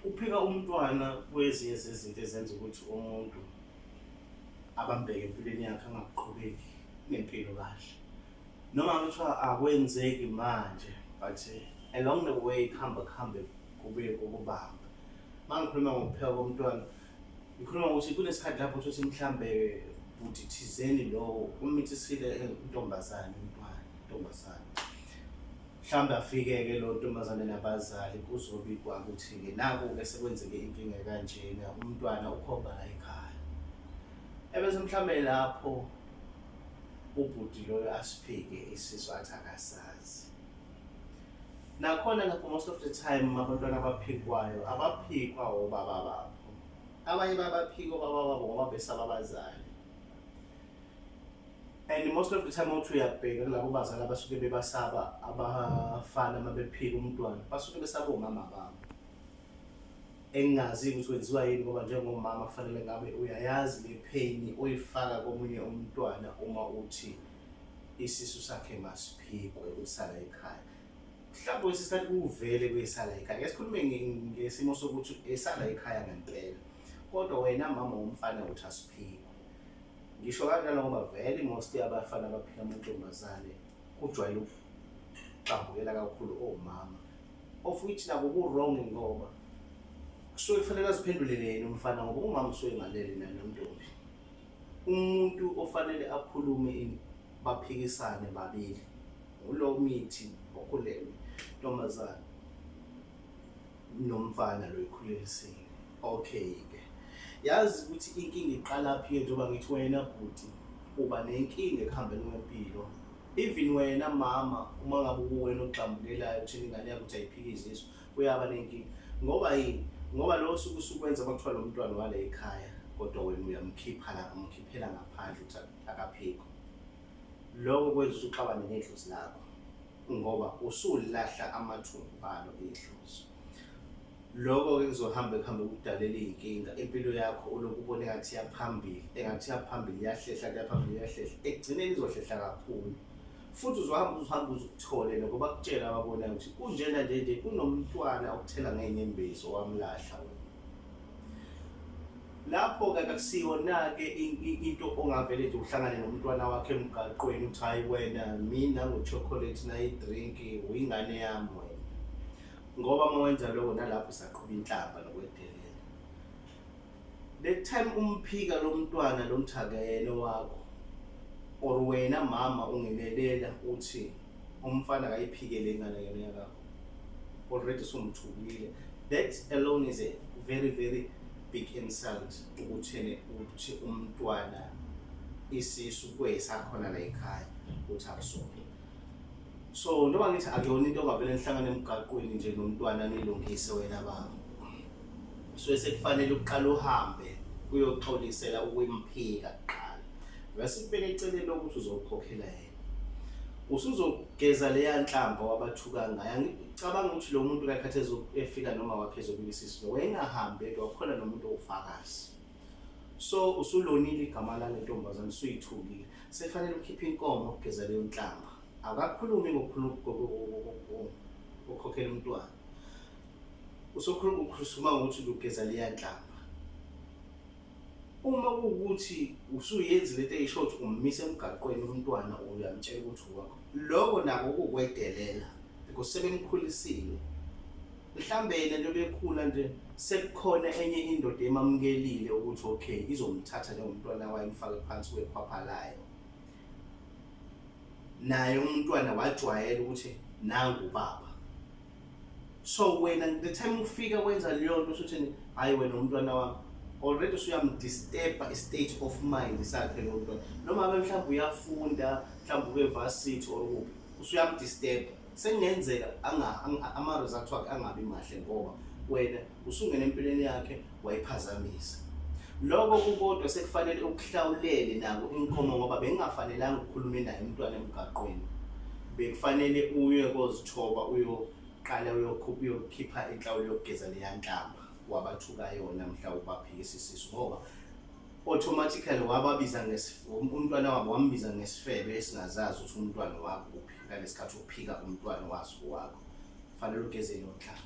Ukuphika umntwana kwezinye zezinto ezenza ukuthi umuntu abambeke empilweni yakhe angakuqhubeki nempilo kahle. Noma kuthiwa akwenzeki manje, but along the way kuhambe kubuye kukubamba. Uma ngikhuluma ngokupheka komntwana, ngikhuluma ukuthi kunesikhathi lapho uthi mhlambe buthi thizeni lo umithisile intombazane intombazane. Mhlawumbe afike-ke lo ntombazane nabazali kuzobikwa ukuthi-ke naku-ke sekwenzeke inkinga kanjena, umntwana ukhomba la ekhaya. Ebese mhlawumbe lapho ubhuti loyo asiphike isisu athi akasazi. Nakhona lapho most of the time abantwana abaphikwayo abaphikwa obaba babo. Abanye babaphika obaba babo ngoba besaba abazali. And most of the time uthi uyabheka labo bazali abasuke bebasaba abafana mabephika umntwana, basuke besaba omama babo. Engazi ukuthi wenziwa yini ngoba njengomama kufanele ngabe uyayazi le pain oyifaka komunye umntwana uma uthi isisu sakhe masiphikwe usala ekhaya. Mhlawumbe isikhathi uvele kuyisala ekhaya. Ngesikhulume ngesimo sokuthi esala ekhaya ngempela. Kodwa wena mama umfana uthi asiphikwe. Ngisho kanjalo ngoba vele most abafana abaphika amantombazane kujwayele ukuqambukela kakhulu omama. Of which nabo ku-wrong ngoba kusuke kufanele aziphendulele yena umfana ngoba umama usuke engalele naye nomntombi. Umuntu ofanele akhulume baphikisane babili ulo mithi okhulelwe ntombazane nomfana lo ikhulelisile. Okay-ke. Yazi ukuthi inkinga iqala phi njengoba ngithi wena bhuti uba nenkinga ekuhambeni kwempilo. Even wena mama uma ngabe uwena oqambukelayo uthini ingane yakho ukuthi ayiphike izisu uyaba nenkinga. Ngoba yini? Ngoba lo suku usukwenza bakuthiwa lo mntwana wale ekhaya kodwa wena umkhiphela ngaphandle ukuthi akaphikwe. Lokho kwenza ukuthi uxabane nedlozi lakho ngoba usulahla amathumbu alo idlozi. Lokho ke kuzohamba ukudalela inkinga impilo yakho oloku ubone ngathi yaphambili, engathi yaphambili yahlehla ekugcineni izohlehla kakhulu. Futhi uzohamba uzukutholela ngoba kutshela ababona ukuthi kunjena nje kunomntwana okuthela ngeinyembezi owamlahla wena. Lapho ke akusiwona-ke into ongavele nje uhlangane nomntwana wakhe emgaqweni uthi hayi wena mina ngochocolate nayi drink uyingane yami wena. Ngoba uma wenza lokho nalapho isaqhuba inhlamba nokwedelela. The time umphika lo mntwana lo mthakayena wakho or wena mama ungenelela uthi umfana akayiphikele ingane yakho already sumthukile. That alone is a very big insult ukuthi umntwana isisu kwesakhona la ekhaya uthi akusona. So noma ngithi akuyona into ongavele nihlangane emgaqweni nje nomntwana nilungise wena baba. So sekufanele uqala uhambe uyoxolisela ukwemphika kuqala. Bese kubele eceleni ukuthi uzokhokhela yena. Usuzogeza leya nhlamba wabathuka ngayo. Ngicabanga ukuthi lo muntu kakhatheze efika noma wakhe ezokulisisa wengahambe kwakhona nomuntu ofakazi. So usulonile igama la lentombazane usuyithukile. Sefanele ukhiphe inkomo ukugeza leyo nhlamba. Akakhulumi ngokukhokhela umntwana. Ukhuluma ngokuthi ugeza leya nhlamba. Uma ukuthi usuyenza lento eyisho ukuthi ummise emgaqweni umntwana uyamtshela ukuthi wakho. Lokho nako ukukwedelela because sebemkhulisile. Mhlambe yena nje bekhula nje sekukhona enye indoda emamukelile ukuthi okay izomthatha njengomntwana wayo imfake phansi kwekhwapha layo. Naye umntwana wajwayela ukuthi nangu baba. So wena the time ufika wenza leyo nto usuthi hayi wena umntwana wami already usuyamdisturb state of mind sakhe lo mntwana. Noma mhlawumbe uyafunda mhlawumbe ubevarsity or kuphi usuyamdisturb. Sengenzeka ama results wakhe angabi mahle ngoba wena usungena empilweni yakhe wayiphazamisa. Lokho kukodwa sekufanele ukuhlawulele nako inkomo ngoba bengafanelanga ukukhuluma naye umntwana emgaqweni. Bekufanele uye kozithoba uyoqala uyokhipha inhlawulo yokugeza leya nhlamba wabathuka yona mhlawumbe baphikisa isisu ngoba automatically wababiza umntwana wabo wambiza ngesifebe esingazazi ukuthi umntwana wakho uphi ngalesikhathi uphika umntwana waso wakho. Kufanele ugeze lo nhlamba.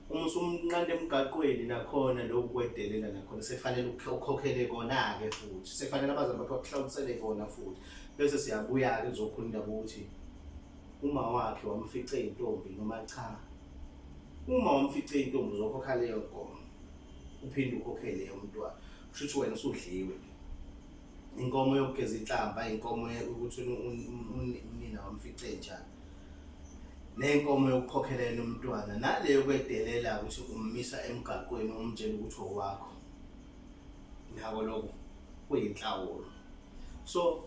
uma usumnqanda emgaqweni nakhona lokhu kwedelela nakhona sefanele ukhokhele kona-ke futhi sefanele abazali bakho bakuhlawulisele kona futhi. Bese siyabuya-ke kuzokhona indaba ukuthi uma wakhe wamfica iy'ntombi noma cha. Uma wamfica iy'ntombi uzokhokha leyo nkomo uphinde ukhokhele leyo mntwana, kusho ukuthi wena usudliwe. Inkomo yokugeza inhlamba, inkomo ukuthi unina wamfice njani, nenkomo yokukhokhela yena umntwana, naleyo kwedelela ukuthi ummisa emgaqweni umtshela ukuthi owakho. Nako lokho kuyinhlawulo. So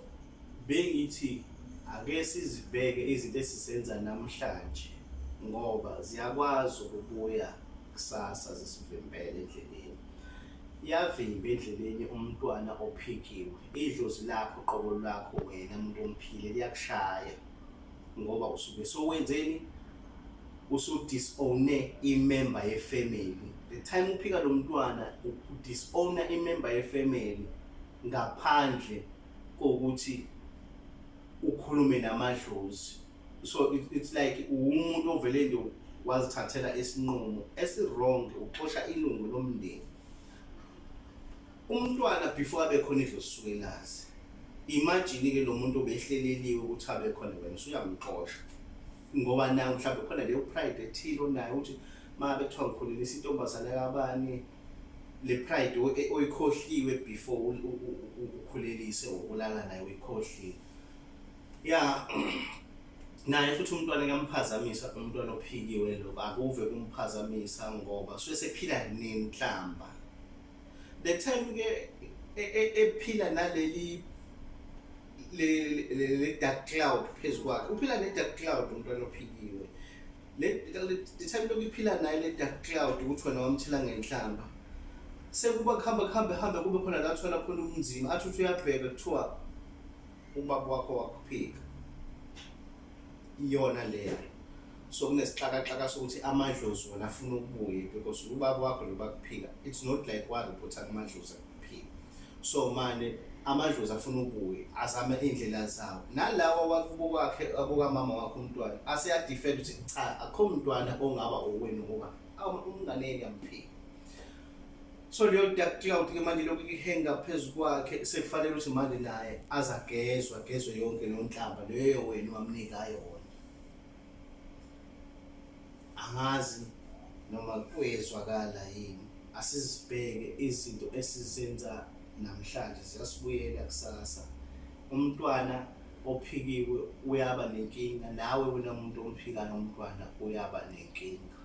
bengithi ake sizibheke izinto esizenza namhlanje ngoba ziyakwazi ukubuya kusasa zisivimbele endleleni. Iyavimba endleleni umntwana ophikiwe, idlozi lakho qobo lwakho wena muntu omphile liyakushaya ngoba usuke sowenzeni, usudisown imember yefamily. The time uphika lo mntwana udisown imember yefamily ngaphandle kokuthi ukhulume namadlozi. So it's like umuntu ovele nje wazithathela isinqumo esi-wrong, uxosha ilungu lomndeni. Umntwana before abe khona idlozi suke lazi. Imagine-ke lo muntu obehleleliwe ukuthi abe khona wena usuyamxosha ngoba nawe mhlawumbe khona leyo pride ethile onayo ukuthi mabe kuthiwa ngikhulelisa intombazane kabani, le pride oyikhohliwe before ukhulelise ukulala naye uyikhohliwe. Yeah. Naye futhi umntwana ngamphazamisa, umntwana ophikiwe lo akuve kumphazamisa ngoba suke sephila nenhlamba. The time ke ephila naleli le dark cloud phezu kwakhe, uphila ne dark cloud umntwana ophikiwe. The time lokuphila naye le dark cloud ukuthi wena wamthela ngenhlamba, sekuba kuhamba kube khona la thola khona umzima athi uthi uyabheka kuthiwa ubaba wakho wakuphika iyona leyo. So kunesixakaxaka sokuthi amadlozi wona afuna ukubuye because ubaba wakho lo bakuphika, it's not like waripota amadlozi akuphika. So manje amadlozi afuna ukubuye azame indlela zawo, nalawa wakubo kwakhe abokamama wakho umntwana aseyadefend ukuthi cha akho umntwana ongaba owenu ngoba umnganeni yamphika. So leyo dark cloud ke manje lokhu ihenga phezu kwakhe, sekufanele ukuthi manje naye agezwe yonke leyo nhlamba leyo wena wamnika yona. Angazi noma kuyezwakala yini, asizibheke izinto esizenza namhlanje ziyasibuyela kusasa. Umntwana ophikiwe uyaba nenkinga, nawe wena umuntu omphika nomntwana uyaba nenkinga.